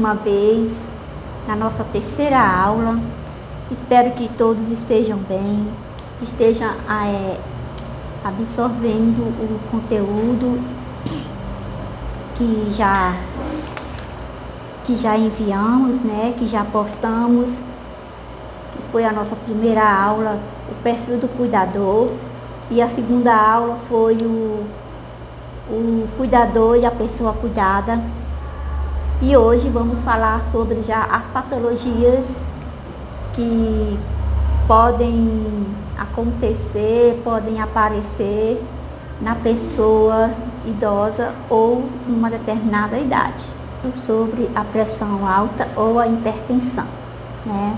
uma vez na nossa terceira aula. Espero que todos estejam bem, estejam absorvendo o conteúdo que já enviamos, né, que já postamos, que foi a nossa primeira aula, o perfil do cuidador, e a segunda aula foi o cuidador e a pessoa cuidada. E hoje vamos falar sobre já as patologias que podem acontecer, podem aparecer na pessoa idosa ou numa determinada idade, sobre a pressão alta ou a hipertensão, né?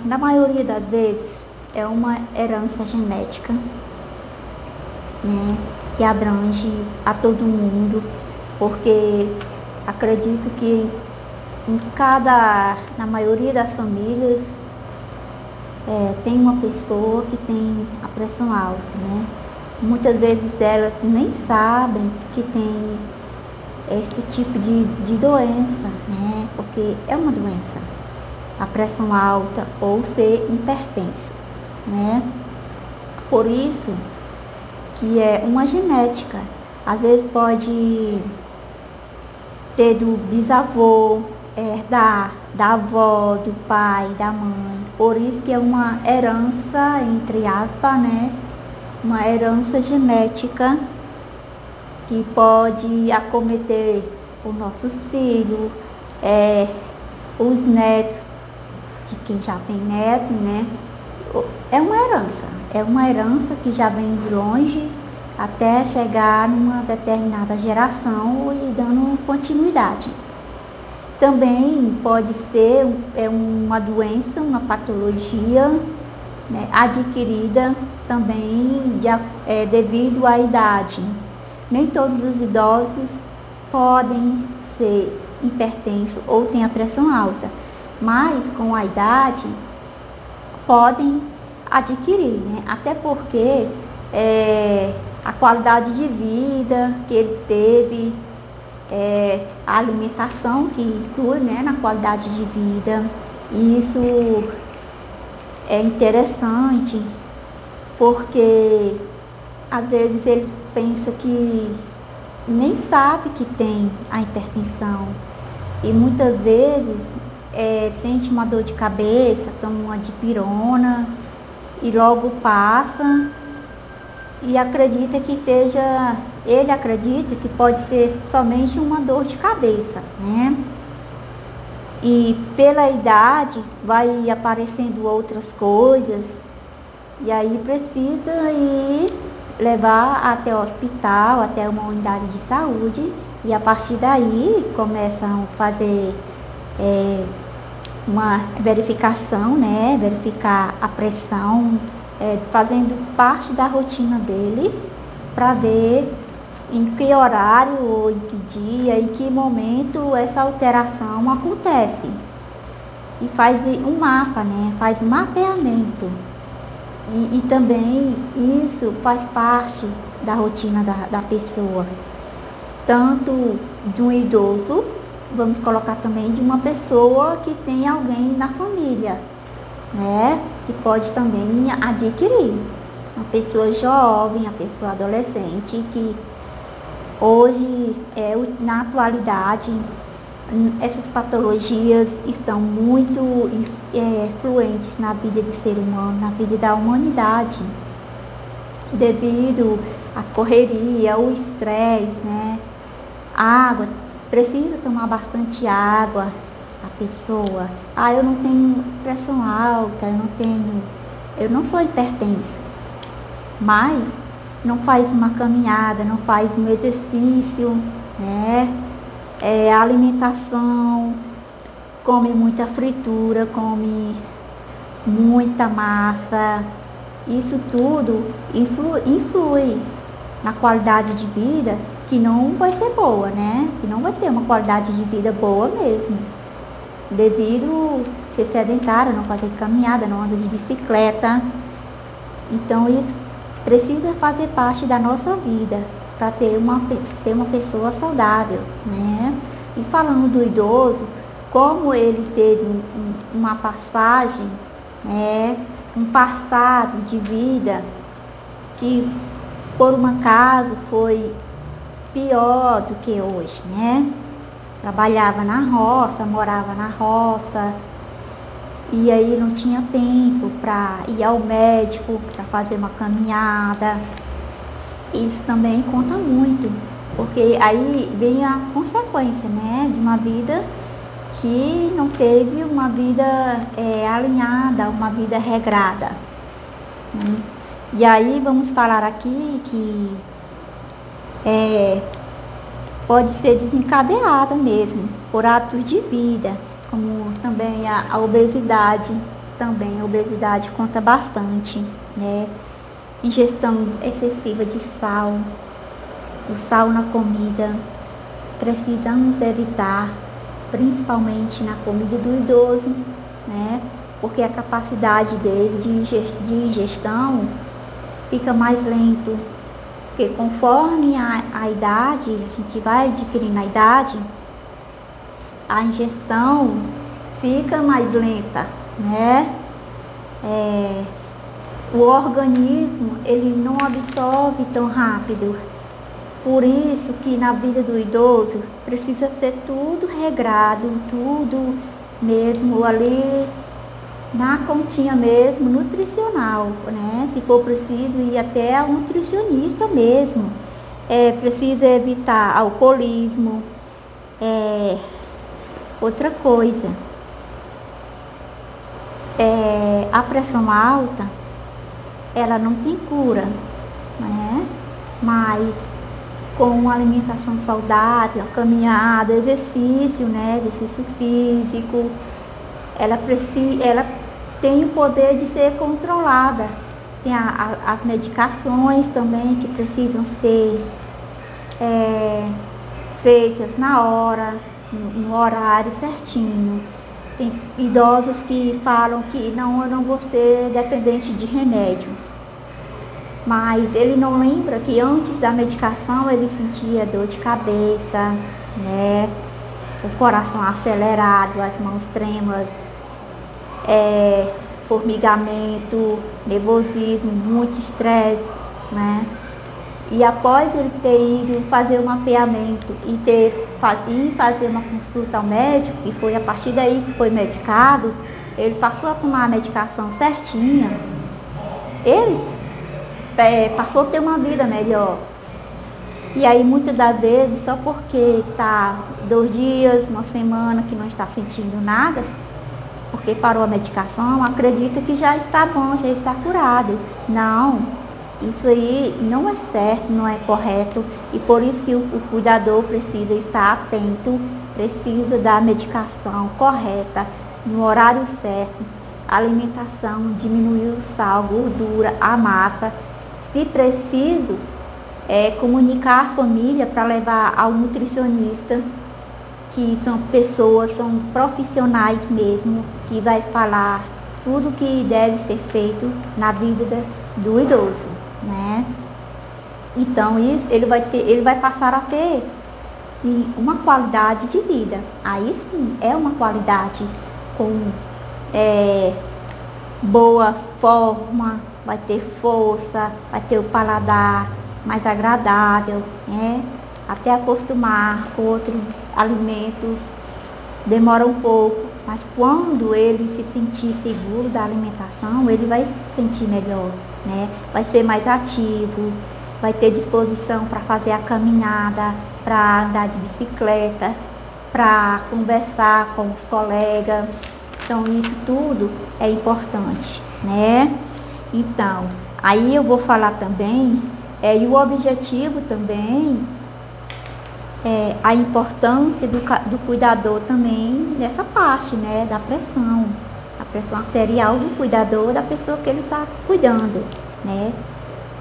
Na maioria das vezes, é uma herança genética, né, que abrange a todo mundo, porque acredito que na maioria das famílias tem uma pessoa que tem a pressão alta, né? Muitas vezes delas nem sabem que tem esse tipo de doença, né? Porque é uma doença, a pressão alta ou ser hipertenso, né? Por isso que é uma genética. Às vezes pode ter do bisavô, herdar da avó, do pai, da mãe. Por isso que é uma herança, entre aspas, né? Uma herança genética que pode acometer os nossos filhos, os netos de quem já tem neto, né? É uma herança que já vem de longe até chegar numa determinada geração e dando continuidade. Também pode ser uma doença, uma patologia, né, adquirida também devido à idade. Nem todos os idosos podem ser hipertensos ou têm a pressão alta, mas com a idade podem adquirir, né? Até porque a qualidade de vida que ele teve, a alimentação que inclui, né, na qualidade de vida. E isso é interessante porque às vezes ele pensa que nem sabe que tem a hipertensão e muitas vezes sente uma dor de cabeça, toma uma dipirona e logo passa e ele acredita que pode ser somente uma dor de cabeça, né? E pela idade vai aparecendo outras coisas e aí precisa ir levar até o hospital, até uma unidade de saúde, e a partir daí começam a fazer uma verificação, né? Verificar a pressão, fazendo parte da rotina dele, para ver em que horário, ou em que dia, em que momento essa alteração acontece. E faz um mapa, né? Faz um mapeamento. E também isso faz parte da rotina da pessoa. Tanto de um idoso, vamos colocar também de uma pessoa que tem alguém na família, né? Que pode também adquirir. Uma pessoa jovem, a pessoa adolescente, que hoje, na atualidade, essas patologias estão muito fluentes na vida do ser humano, na vida da humanidade, devido à correria, ao estresse, né? Água, precisa tomar bastante água, a pessoa. Eu não tenho pressão alta, eu não sou hipertenso, mas não faz uma caminhada, não faz um exercício, né? A alimentação, come muita fritura, come muita massa. Isso tudo influi na qualidade de vida, que não vai ser boa, né? Que não vai ter uma qualidade de vida boa mesmo, devido ser sedentário, não fazer caminhada, não anda de bicicleta. Então isso precisa fazer parte da nossa vida para ser uma pessoa saudável, né? E falando do idoso, como ele teve uma passagem, né, um passado de vida que por um acaso foi pior do que hoje, né? Trabalhava na roça, morava na roça, e aí não tinha tempo para ir ao médico, para fazer uma caminhada. Isso também conta muito, porque aí vem a consequência, né, de uma vida que não teve uma vida alinhada, uma vida regrada, né? E aí vamos falar aqui que pode ser desencadeada mesmo por hábitos de vida, como também a obesidade. Também a obesidade conta bastante, né? Ingestão excessiva de sal, o sal na comida, precisamos evitar, principalmente na comida do idoso, né? Porque a capacidade dele de ingestão fica mais lento, porque conforme a idade, a gente vai adquirindo a idade, a ingestão fica mais lenta, né? O organismo, ele não absorve tão rápido. Por isso que na vida do idoso precisa ser tudo regrado, tudo mesmo ali na continha mesmo, nutricional, né? Se for preciso ir até a um nutricionista mesmo. Precisa evitar alcoolismo. Outra coisa, a pressão alta, ela não tem cura, né? Mas com uma alimentação saudável, caminhada, exercício, né? Exercício físico, ela tem o poder de ser controlada. Tem as medicações também que precisam ser feitas na hora, no horário certinho. Tem idosos que falam que não, eu não vou ser dependente de remédio. Mas ele não lembra que antes da medicação ele sentia dor de cabeça, né? O coração acelerado, as mãos trêmulas, formigamento, nervosismo, muito estresse, né? E após ele ter ido fazer um mapeamento e fazer uma consulta ao médico, e foi a partir daí que foi medicado, ele passou a tomar a medicação certinha, ele passou a ter uma vida melhor. E aí muitas das vezes, só porque está 2 dias, uma semana que não está sentindo nada, porque parou a medicação, acredita que já está bom, já está curado. Não, isso aí não é certo, não é correto, e por isso que o cuidador precisa estar atento, precisa da medicação correta, no horário certo, alimentação, diminuir o sal, gordura, a massa. Se preciso, comunicar a família para levar ao nutricionista, que são pessoas, são profissionais mesmo, que vai falar tudo que deve ser feito na vida do idoso, né? Então isso ele vai passar a ter, sim, uma qualidade de vida. Aí sim é uma qualidade com boa forma, vai ter força, vai ter o paladar mais agradável, né? Até acostumar com outros alimentos demora um pouco, mas quando ele se sentir seguro da alimentação, ele vai se sentir melhor, né? Vai ser mais ativo, vai ter disposição para fazer a caminhada, para andar de bicicleta, para conversar com os colegas. Então isso tudo é importante, né? Então, aí eu vou falar também, e o objetivo também, a importância do cuidador também nessa parte, né, da pressão, a pressão arterial do cuidador, da pessoa que ele está cuidando, né?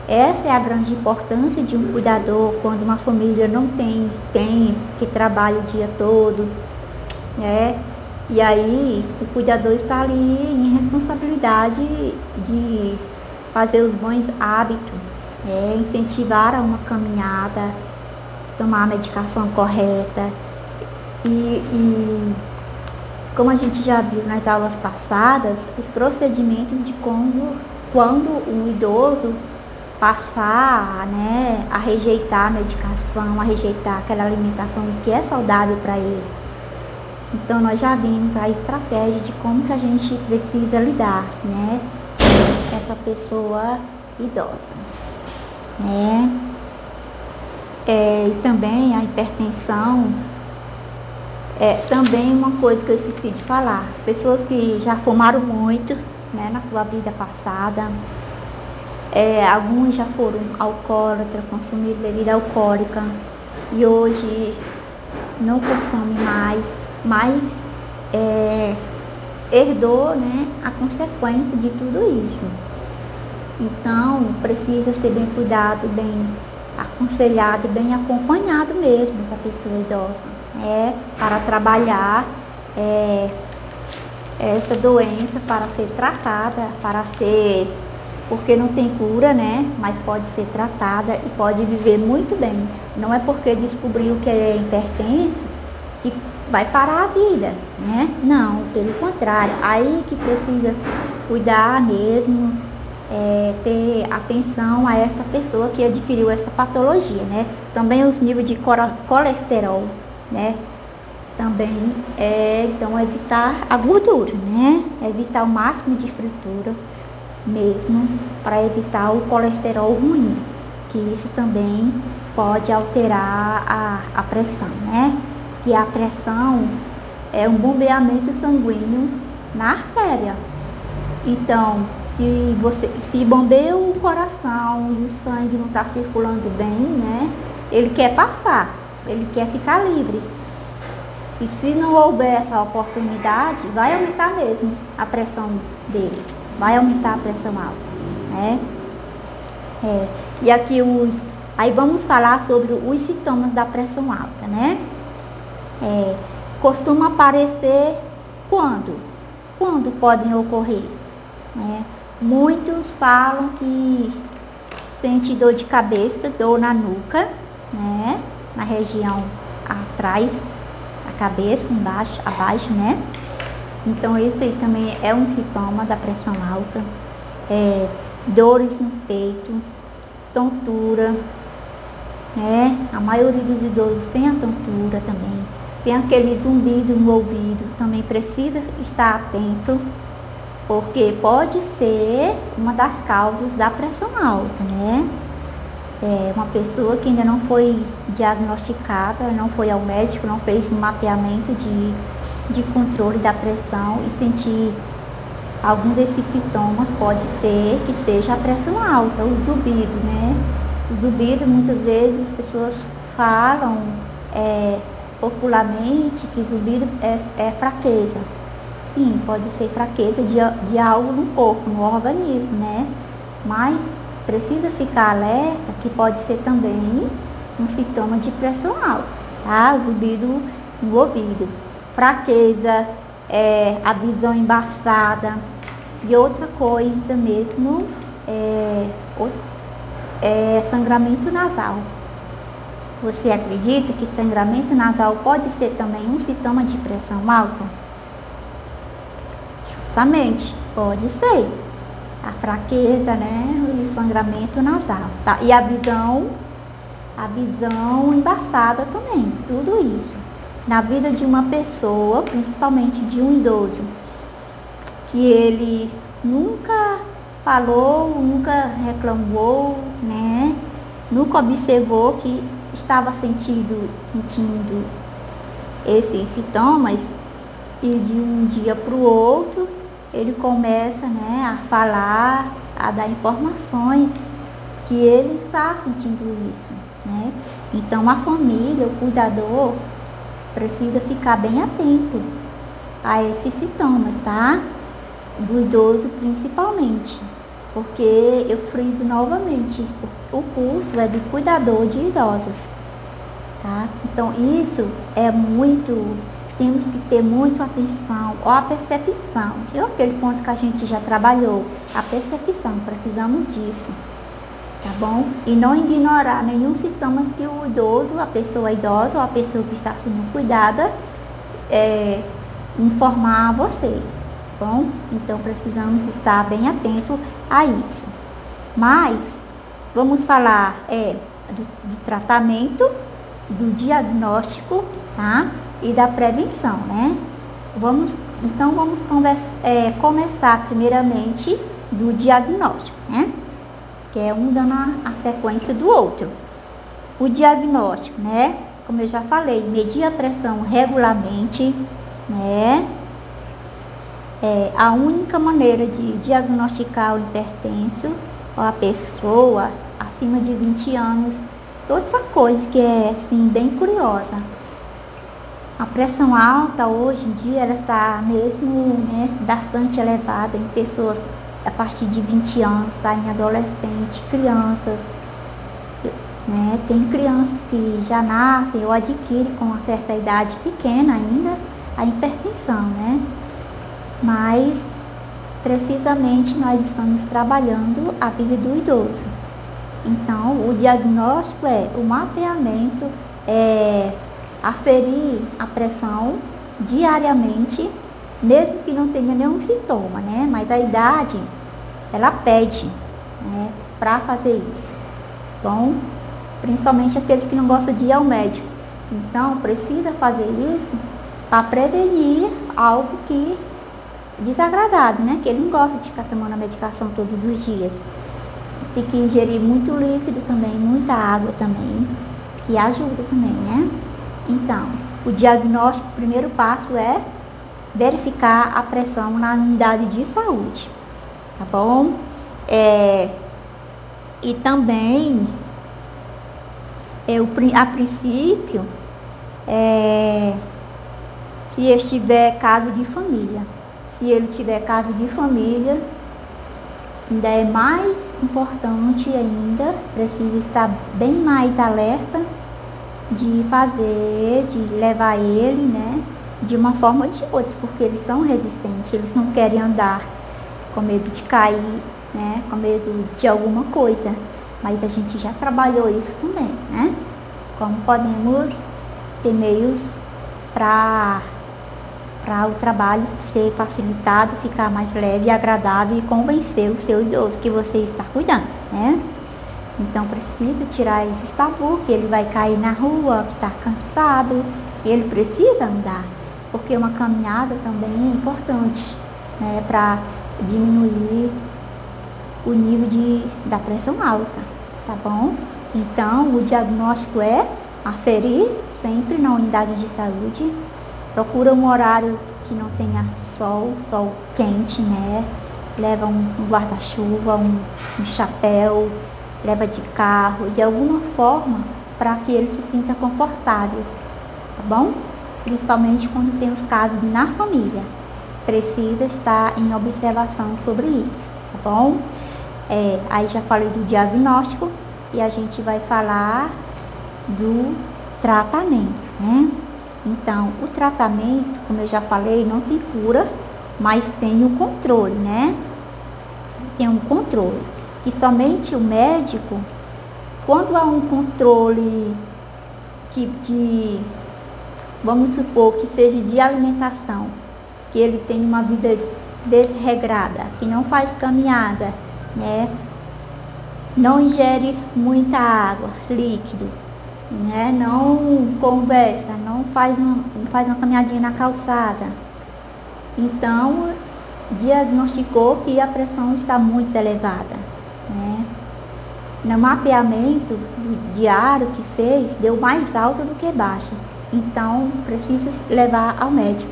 Essa é a grande importância de um cuidador quando uma família não tem tempo, que trabalha o dia todo, né? E aí o cuidador está ali em responsabilidade de fazer os bons hábitos, incentivar a uma caminhada, tomar a medicação correta, E como a gente já viu nas aulas passadas, os procedimentos de quando um idoso passar, né, a rejeitar a medicação, a rejeitar aquela alimentação que é saudável para ele. Então nós já vimos a estratégia de como que a gente precisa lidar, né, com essa pessoa idosa, né. E também a hipertensão é também uma coisa que eu esqueci de falar. Pessoas que já fumaram muito, né, na sua vida passada, alguns já foram alcoólatras, consumiram bebida alcoólica e hoje não consomem mais, mas herdou, né, a consequência de tudo isso. Então precisa ser bem cuidado, bem aconselhado, bem acompanhado mesmo essa pessoa idosa, né, para trabalhar essa doença, para ser tratada, porque não tem cura, né, mas pode ser tratada e pode viver muito bem. Não é porque descobriu que é hipertenso que vai parar a vida, né, não, pelo contrário, aí que precisa cuidar mesmo, ter atenção a esta pessoa que adquiriu esta patologia, né. Também os níveis de colesterol, né, também então evitar a gordura, né, evitar o máximo de fritura mesmo, para evitar o colesterol ruim, que isso também pode alterar a pressão, né, que a pressão é um bombeamento sanguíneo na artéria. Então, se bombeia o coração e o sangue não está circulando bem, né, ele quer passar, ele quer ficar livre. E se não houver essa oportunidade, vai aumentar mesmo a pressão dele, vai aumentar a pressão alta, né? E aqui aí vamos falar sobre os sintomas da pressão alta, né? Costuma aparecer quando? Quando podem ocorrer, né? Muitos falam que sente dor de cabeça, dor na nuca, né? Na região atrás da cabeça, abaixo, né? Então esse aí também é um sintoma da pressão alta. Dores no peito, tontura, né? A maioria dos idosos tem a tontura também. Tem aquele zumbido no ouvido, também precisa estar atento, porque pode ser uma das causas da pressão alta, né? Uma pessoa que ainda não foi diagnosticada, não foi ao médico, não fez um mapeamento de controle da pressão e sentir algum desses sintomas, pode ser que seja a pressão alta, o zumbido, né? O zumbido, muitas vezes, as pessoas falam popularmente que zumbido é fraqueza. Sim, pode ser fraqueza de algo no corpo, no organismo, né? Mas precisa ficar alerta que pode ser também um sintoma de pressão alta, tá? O zumbido no ouvido. Fraqueza, a visão embaçada e outra coisa mesmo sangramento nasal. Você acredita que sangramento nasal pode ser também um sintoma de pressão alta? Justamente, pode ser. A fraqueza, né, e o sangramento nasal, tá? E a visão embaçada também, tudo isso. Na vida de uma pessoa, principalmente de um idoso, que ele nunca falou, nunca reclamou, né, nunca observou que estava sentindo esses sintomas, e de um dia para o outro ele começa, né, a falar, a dar informações que ele está sentindo isso, né? Então a família, o cuidador, precisa ficar bem atento a esses sintomas, tá? Do idoso principalmente, porque eu friso novamente, o curso é do cuidador de idosos, tá? Então isso é muito, temos que ter muito atenção, ou a percepção, que é aquele ponto que a gente já trabalhou, a percepção, precisamos disso, tá bom? E não ignorar nenhum sintoma que o idoso, a pessoa idosa ou a pessoa que está sendo cuidada, informar a você, tá bom? Então precisamos estar bem atento a isso. Mas vamos falar do tratamento, do diagnóstico, tá? E da prevenção, né? Vamos começar primeiramente do diagnóstico, né? Que é um dando a sequência do outro. O diagnóstico, né? Como eu já falei, medir a pressão regularmente, né? A única maneira de diagnosticar o hipertenso ou a pessoa acima de 20 anos. Outra coisa que é assim bem curiosa, a pressão alta hoje em dia ela está mesmo, né, bastante elevada em pessoas a partir de 20 anos, tá? Em adolescentes, crianças, né? Tem crianças que já nascem ou adquirem com uma certa idade pequena ainda a hipertensão, né? Mas precisamente nós estamos trabalhando a vida do idoso. Então, o diagnóstico é o mapeamento, aferir a pressão diariamente, mesmo que não tenha nenhum sintoma, né? Mas a idade, ela pede, né, para fazer isso. Bom, principalmente aqueles que não gostam de ir ao médico. Então, precisa fazer isso para prevenir algo que é desagradável, né? Que ele não gosta de ficar tomando a medicação todos os dias. Tem que ingerir muito líquido também, muita água também, que ajuda também, né? Então, o diagnóstico, o primeiro passo é verificar a pressão na unidade de saúde, tá bom? E também, a princípio, se estiver caso de família. Se ele tiver caso de família, ainda é mais importante ainda, precisa estar bem mais alerta de levar ele, né, de uma forma ou de outra, porque eles são resistentes, eles não querem andar com medo de cair, né, com medo de alguma coisa, mas a gente já trabalhou isso também, né, como podemos ter meios para o trabalho ser facilitado, ficar mais leve e agradável e convencer o seu idoso que você está cuidando, né? Então precisa tirar esse tabu que ele vai cair na rua, que está cansado, ele precisa andar, porque uma caminhada também é importante, né, para diminuir o nível da pressão alta, tá bom? Então o diagnóstico é aferir sempre na unidade de saúde. Procura um horário que não tenha sol quente, né? Leva um guarda-chuva, um chapéu, leva de carro, de alguma forma, para que ele se sinta confortável, tá bom? Principalmente quando tem os casos na família. Precisa estar em observação sobre isso, tá bom? Aí já falei do diagnóstico e a gente vai falar do tratamento, né? Então, o tratamento, como eu já falei, não tem cura, mas tem o controle, né? Tem um controle. E somente o médico, quando há um controle vamos supor que seja de alimentação, que ele tem uma vida desregrada, que não faz caminhada, né? Não ingere muita água, líquido, né? Não conversa, não faz uma caminhadinha na calçada. Então, diagnosticou que a pressão está muito elevada, né? No mapeamento diário que fez, deu mais alta do que baixa. Então, precisa levar ao médico.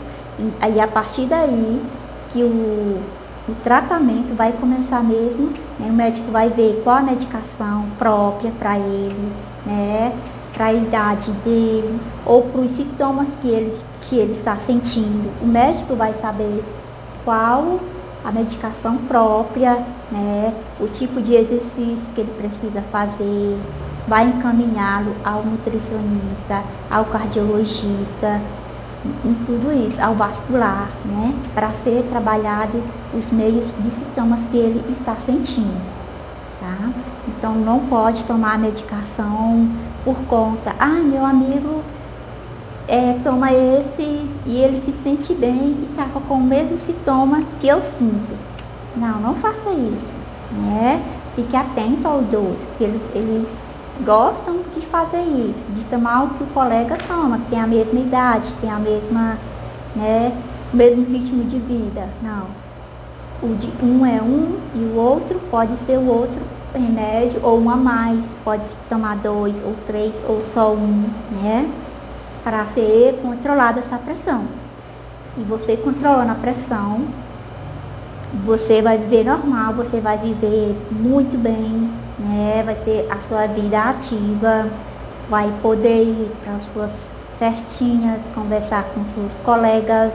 Aí, a partir daí, que o tratamento vai começar mesmo, né? O médico vai ver qual a medicação própria para ele, né? Para a idade dele ou para os sintomas que ele está sentindo. O médico vai saber qual a medicação própria, né? O tipo de exercício que ele precisa fazer, vai encaminhá-lo ao nutricionista, ao cardiologista, em tudo isso, ao vascular, né? Para ser trabalhado os meios de sintomas que ele está sentindo, tá? Então não pode tomar a medicação por conta. Ah, meu amigo toma esse e ele se sente bem e estava com o mesmo sintoma que eu sinto. Não, não faça isso, né? Fique atento ao idoso, porque eles gostam de fazer isso, de tomar o que o colega toma, que tem a mesma idade, tem a mesma, né, o mesmo ritmo de vida. Não. O de um é um e o outro pode ser o outro remédio, ou um a mais, pode tomar 2 ou 3 ou só um, né? Para ser controlada essa pressão. E você controlando a pressão, você vai viver normal, você vai viver muito bem, né? Vai ter a sua vida ativa, vai poder ir para as suas festinhas, conversar com seus colegas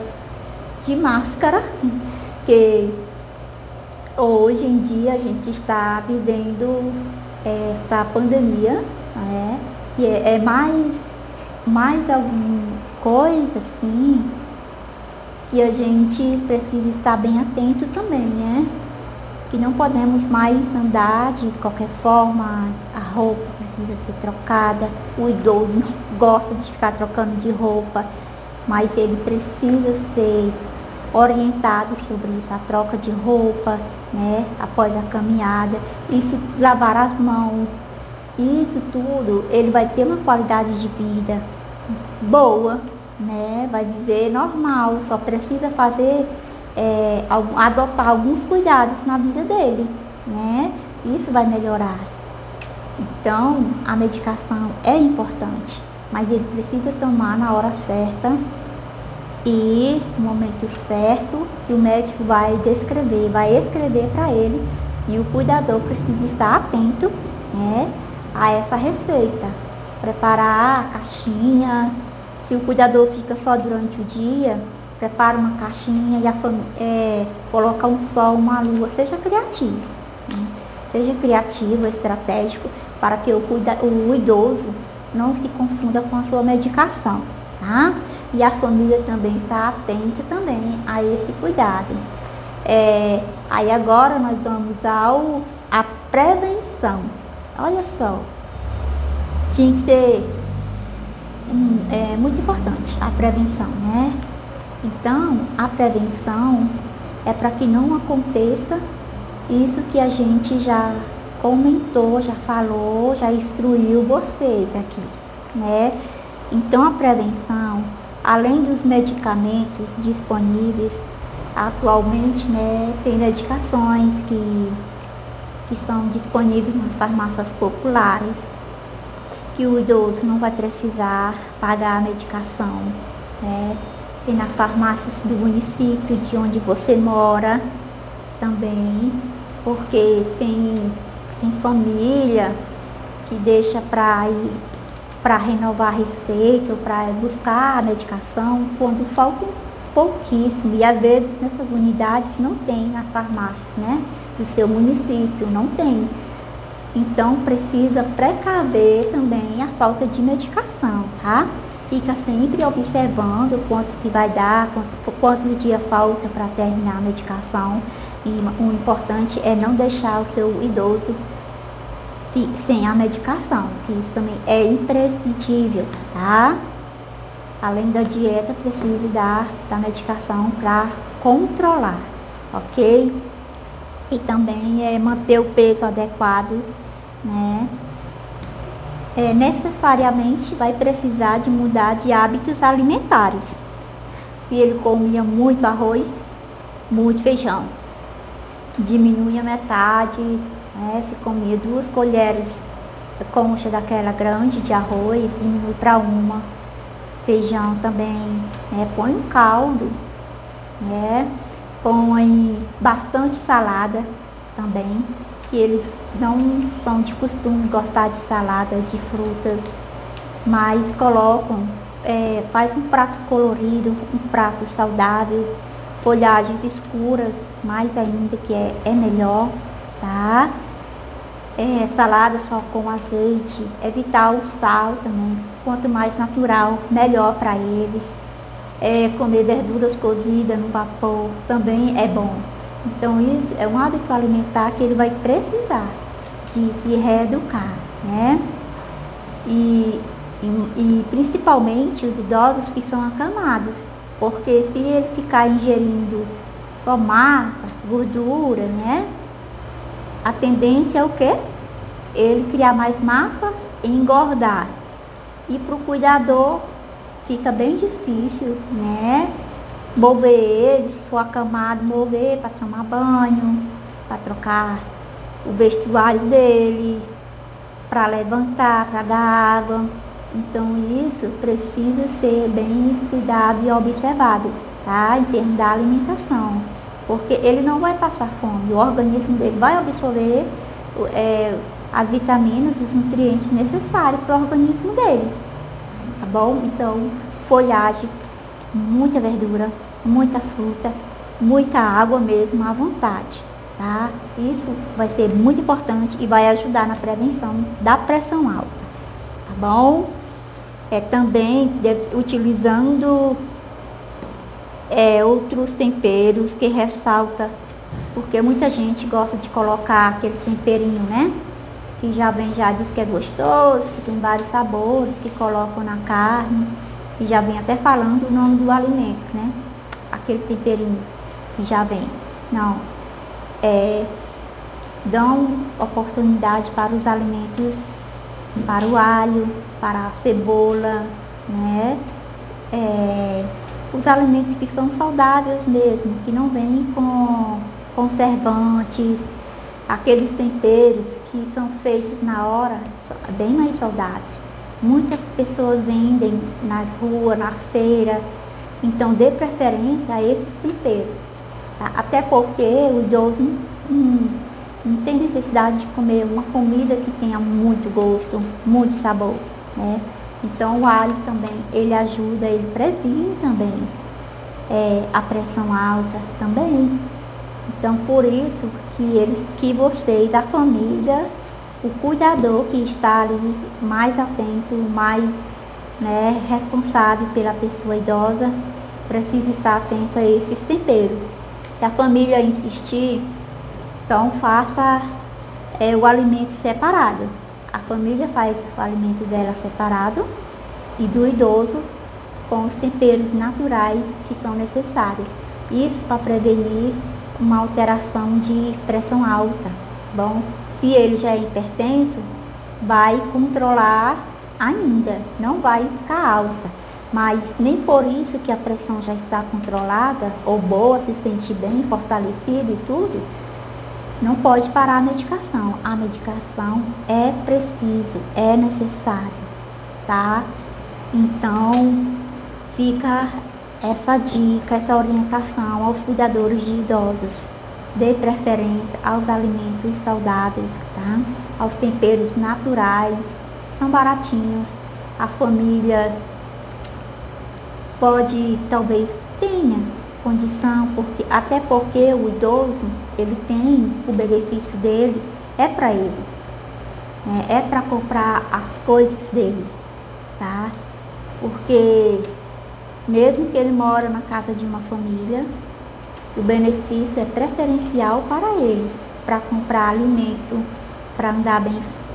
de máscara, porque hoje em dia a gente está vivendo esta pandemia, né? Que é mais alguma coisa assim que a gente precisa estar bem atento também, né? Que não podemos mais andar de qualquer forma, a roupa precisa ser trocada, o idoso não gosta de ficar trocando de roupa, mas ele precisa ser orientado sobre isso, a troca de roupa, né? Após a caminhada, isso, lavar as mãos, isso tudo, ele vai ter uma qualidade de vida boa, né? Vai viver normal, só precisa fazer, adotar alguns cuidados na vida dele, né? Isso vai melhorar. Então, a medicação é importante, mas ele precisa tomar na hora certa e no momento certo, que o médico vai escrever para ele, e o cuidador precisa estar atento, né, a essa receita, preparar a caixinha. Se o cuidador fica só durante o dia, prepara uma caixinha e coloca um sol, uma lua, seja criativo, né? Seja criativo, estratégico, para que o idoso não se confunda com a sua medicação, tá? E a família também está atenta também a esse cuidado. Aí agora nós vamos à prevenção. Olha só, tinha que ser muito importante a prevenção, né? Então, a prevenção é para que não aconteça isso que a gente já comentou, já falou, já instruiu vocês aqui, né? Então, a prevenção, além dos medicamentos disponíveis, atualmente, né, tem medicações que são disponíveis nas farmácias populares, que o idoso não vai precisar pagar a medicação, né? Tem nas farmácias do município de onde você mora também, porque tem família que deixa para ir para renovar a receita ou para buscar a medicação quando falta pouquíssimo, e às vezes nessas unidades não tem nas farmácias, né, do seu município, não tem. Então precisa precaver também a falta de medicação, tá? Fica sempre observando quantos que vai dar, quantos dias falta para terminar a medicação, e o importante é não deixar o seu idoso sem a medicação, que isso também é imprescindível, tá? Além da dieta, precisa da medicação para controlar, ok? E também manter o peso adequado, né? Necessariamente vai precisar de mudar de hábitos alimentares. Se ele comia muito arroz, muito feijão, diminui a metade, né? Se comia 2 colheres concha daquela grande de arroz, diminui para 1. Feijão também, né? Põe um caldo, né? Põe bastante salada também, que eles não são de costume gostar de salada, de frutas, mas colocam, faz um prato colorido, um prato saudável, folhagens escuras, mais ainda, que é melhor, tá? Salada só com azeite, evitar o sal também, quanto mais natural, melhor para eles. Comer verduras cozidas no vapor também é bom. Então isso é um hábito alimentar que ele vai precisar, de se reeducar, né? E principalmente os idosos que são acamados, porque se ele ficar ingerindo só massa, gordura, né? A tendência é o quê? Ele criar mais massa e engordar. E para o cuidador fica bem difícil, né? Mover ele, se for acamado, mover para tomar banho, para trocar o vestuário dele, para levantar, para dar água. Então isso precisa ser bem cuidado e observado, tá? Em termos da alimentação, porque ele não vai passar fome, o organismo dele vai absorver as vitaminas, os nutrientes necessários para o organismo dele, tá bom? Então, folhagem, muita verdura, muita fruta, muita água mesmo à vontade, tá? Isso vai ser muito importante e vai ajudar na prevenção da pressão alta, tá bom? Também utilizando outros temperos que ressalta, porque muita gente gosta de colocar aquele temperinho, né? Que já vem, já diz que é gostoso, que tem vários sabores, que colocam na carne, e já vem até falando o nome do alimento, né? Aquele temperinho que já vem. Não, dão oportunidade para os alimentos, para o alho, para a cebola, né? Os alimentos que são saudáveis mesmo, que não vêm com conservantes, aqueles temperos que são feitos na hora, bem mais saudáveis. Muitas pessoas vendem nas ruas, na feira, então dê preferência a esses temperos, tá? Até porque o idoso não tem necessidade de comer uma comida que tenha muito gosto, muito sabor, né? Então o alho também, ele ajuda, ele previne também a pressão alta também. Então por isso que vocês, a família, o cuidador que está ali mais atento, mais, né, responsável pela pessoa idosa, precisa estar atento a esses temperos. Se a família insistir, então faça o alimento separado. A família faz o alimento dela separado e do idoso com os temperos naturais que são necessários. Isso para prevenir uma alteração de pressão alta. Bom, se ele já é hipertenso, vai controlar ainda, não vai ficar alta. Mas nem por isso que a pressão já está controlada ou boa, se sentir bem, fortalecida e tudo, não pode parar a medicação. A medicação é preciso, é necessário, tá? Então, fica essa dica, essa orientação aos cuidadores de idosos. Dê preferência aos alimentos saudáveis, tá? Aos temperos naturais, são baratinhos. A família pode, talvez tenha condição, até porque o idoso, ele tem o benefício dele, é para ele, é para comprar as coisas dele, tá? Porque mesmo que ele mora na casa de uma família, o benefício é preferencial para ele, para comprar alimento, para andar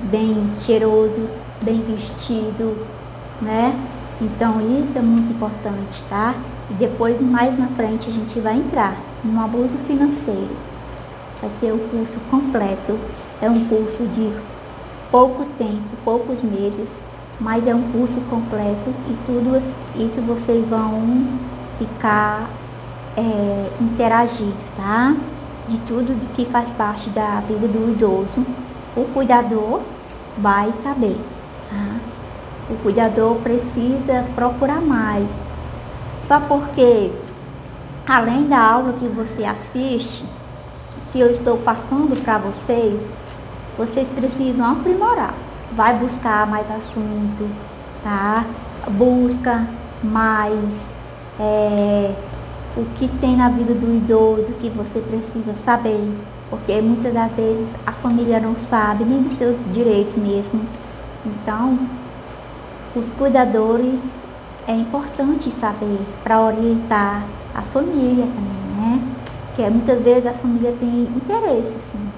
bem cheiroso, bem vestido, né? Então isso é muito importante, tá? E depois, mais na frente, a gente vai entrar no abuso financeiro. Vai ser o curso completo, é um curso de pouco tempo, poucos meses, mas é um curso completo e tudo isso vocês vão ficar interagir, tá? De tudo que faz parte da vida do idoso, o cuidador vai saber, tá? O cuidador precisa procurar mais, só porque além da aula que você assiste, que eu estou passando para vocês, vocês precisam aprimorar. Vai buscar mais assunto, tá? Busca mais o que tem na vida do idoso que você precisa saber, porque muitas das vezes a família não sabe nem dos seus direitos mesmo. Então, os cuidadores é importante saber para orientar a família também, né? Porque muitas vezes a família tem interesse, sim,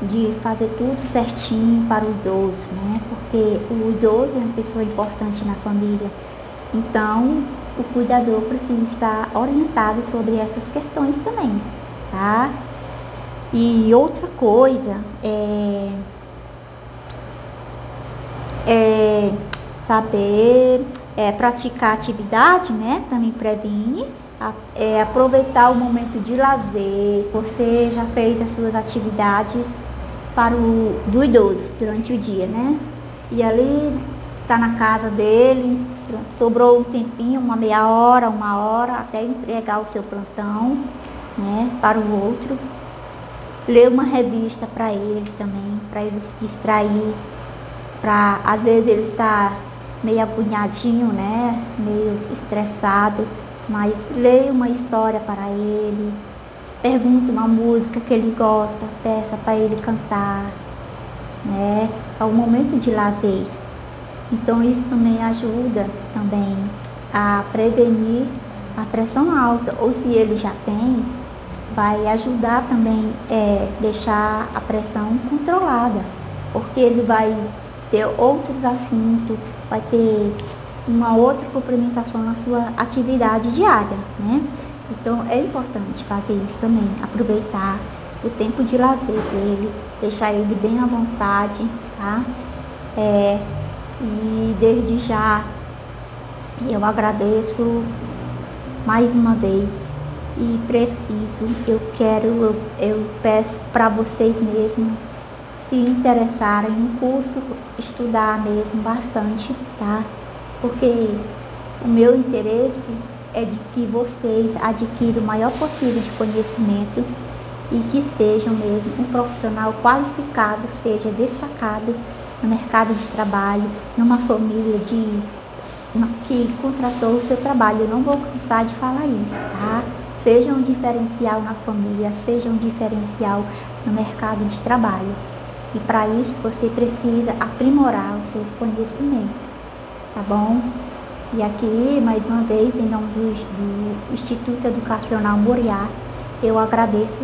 de fazer tudo certinho para o idoso, né? Porque o idoso é uma pessoa importante na família. Então, o cuidador precisa estar orientado sobre essas questões também, tá? E outra coisa é saber praticar atividade, né? Também previne. Aproveitar o momento de lazer. Você já fez as suas atividades do idoso durante o dia, né? E ali está na casa dele, sobrou um tempinho, uma meia hora, uma hora, até entregar o seu plantão, né? Para o outro. Ler uma revista para ele também, para ele se distrair. Às vezes ele está meio agoniadinho, né? Meio estressado. Mas leia uma história para ele, pergunte uma música que ele gosta, peça para ele cantar, né? É um momento de lazer. Então isso também ajuda também a prevenir a pressão alta, ou se ele já tem, vai ajudar também deixar a pressão controlada, porque ele vai ter outros assuntos, vai ter uma outra complementação na sua atividade diária, né? Então é importante fazer isso também, aproveitar o tempo de lazer dele, deixar ele bem à vontade, tá? E desde já eu agradeço mais uma vez e eu peço para vocês mesmos se interessarem no curso, estudar mesmo bastante, tá? Porque o meu interesse é de que vocês adquiram o maior possível de conhecimento e que sejam mesmo um profissional qualificado, seja destacado no mercado de trabalho, numa família que contratou o seu trabalho. Eu não vou cansar de falar isso, tá? Seja um diferencial na família, seja um diferencial no mercado de trabalho. E para isso você precisa aprimorar os seus conhecimentos. Tá bom? E aqui, mais uma vez, em nome do Instituto Educacional Moriá, eu agradeço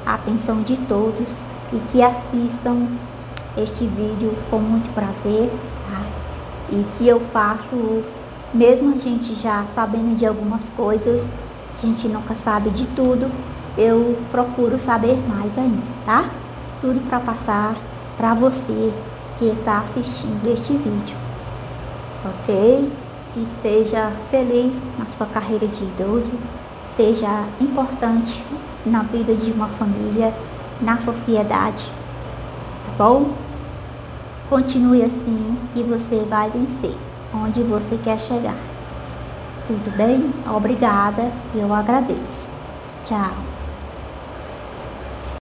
a atenção de todos e que assistam este vídeo com muito prazer, tá? E que eu faço, mesmo a gente já sabendo de algumas coisas, a gente nunca sabe de tudo, eu procuro saber mais ainda, tá? Tudo para passar para você que está assistindo este vídeo. Ok? E seja feliz na sua carreira de idoso, seja importante na vida de uma família, na sociedade, tá bom? Continue assim e você vai vencer onde você quer chegar. Tudo bem? Obrigada, eu agradeço. Tchau.